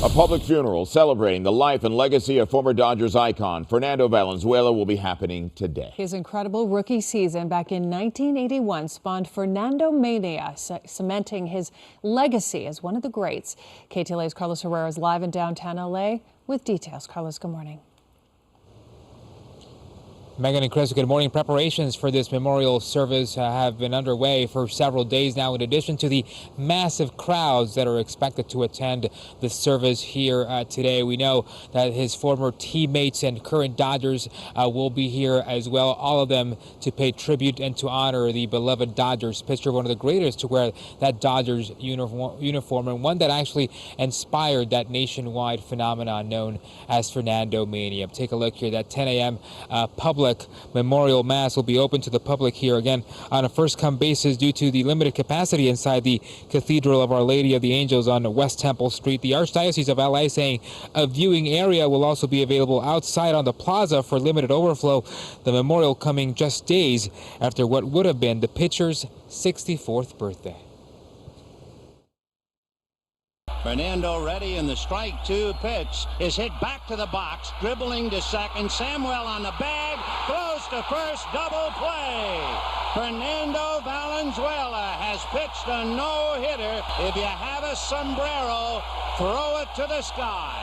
A public funeral celebrating the life and legacy of former Dodgers icon Fernando Valenzuela will be happening today. His incredible rookie season back in 1981 spawned Fernando Mania, cementing his legacy as one of the greats. KTLA's Carlos Herrera is live in downtown LA with details. Carlos, good morning. Megan and Chris, good morning. Preparations for this memorial service have been underway for several days now, in addition to the massive crowds that are expected to attend the service here today. We know that his former teammates and current Dodgers will be here as well, all of them to pay tribute and to honor the beloved Dodgers pitcher, one of the greatest to wear that Dodgers uniform, and one that actually inspired that nationwide phenomenon known as Fernando Mania. Take a look here. That 10 a.m. Public memorial mass will be open to the public here again on a first-come basis due to the limited capacity inside the Cathedral of Our Lady of the Angels on West Temple Street. The Archdiocese of LA saying a viewing area will also be available outside on the plaza for limited overflow. The memorial coming just days after what would have been the pitcher's 64th birthday. Fernando ready, and the strike two pitch is hit back to the box, dribbling to second. Samuel on the bag, close to first, double play. Fernando Valenzuela has pitched a no-hitter. If you have a sombrero, throw it to the sky.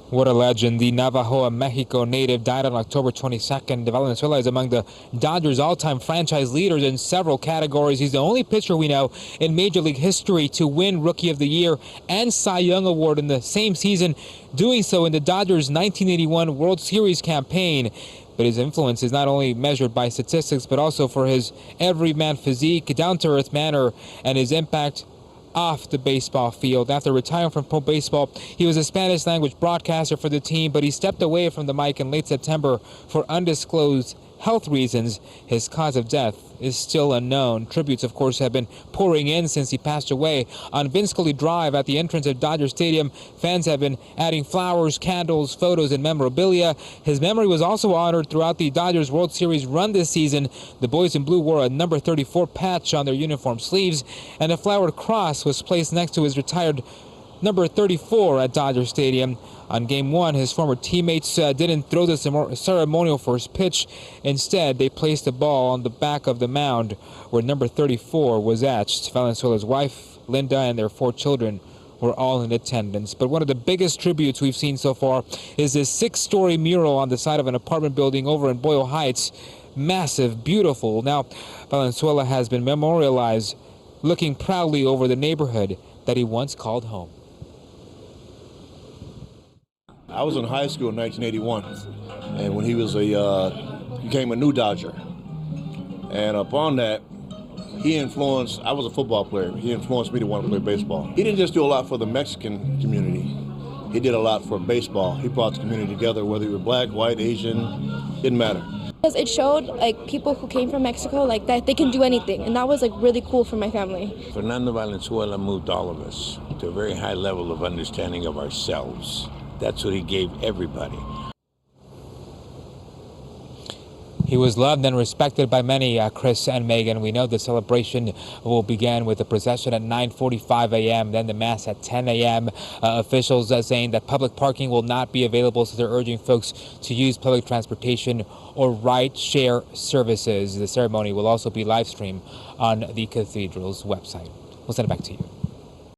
What a legend. The Navajo, Mexico native, died on October 22nd. Valenzuela is among the Dodgers' all-time franchise leaders in several categories. He's the only pitcher we know in Major League history to win Rookie of the Year and Cy Young Award in the same season, doing so in the Dodgers' 1981 World Series campaign. But his influence is not only measured by statistics, but also for his everyman physique, down-to-earth manner, and his impact off the baseball field. After retiring from pro baseball, he was a Spanish language broadcaster for the team, but he stepped away from the mic in late September for undisclosed health reasons. His cause of death is still unknown. Tributes, of course, have been pouring in since he passed away. On Vince Scully Drive at the entrance of Dodger Stadium, fans have been adding flowers, candles, photos, and memorabilia. His memory was also honored throughout the Dodgers World Series run this season. The boys in blue wore a number 34 patch on their uniform sleeves, and a flowered cross was placed next to his retired number 34 at Dodger Stadium. On Game 1, his former teammates didn't throw the ceremonial first pitch. Instead, they placed the ball on the back of the mound where number 34 was etched. Valenzuela's wife, Linda, and their 4 children were all in attendance. But one of the biggest tributes we've seen so far is this 6-story mural on the side of an apartment building over in Boyle Heights. Massive, beautiful. Now, Valenzuela has been memorialized, looking proudly over the neighborhood that he once called home. I was in high school in 1981, and when he was became a new Dodger. And upon that, he influenced, I was a football player, he influenced me to want to play baseball. He didn't just do a lot for the Mexican community, he did a lot for baseball. He brought the community together, whether you were black, white, Asian, didn't matter. Because it showed like people who came from Mexico like that they can do anything, and that was like really cool for my family. Fernando Valenzuela moved all of us to a very high level of understanding of ourselves. That's what he gave everybody. He was loved and respected by many, Chris and Megan. We know the celebration will begin with the procession at 9:45 a.m., then the Mass at 10 a.m. Officials saying that public parking will not be available, so they're urging folks to use public transportation or ride-share services. The ceremony will also be live streamed on the Cathedral's website. We'll send it back to you.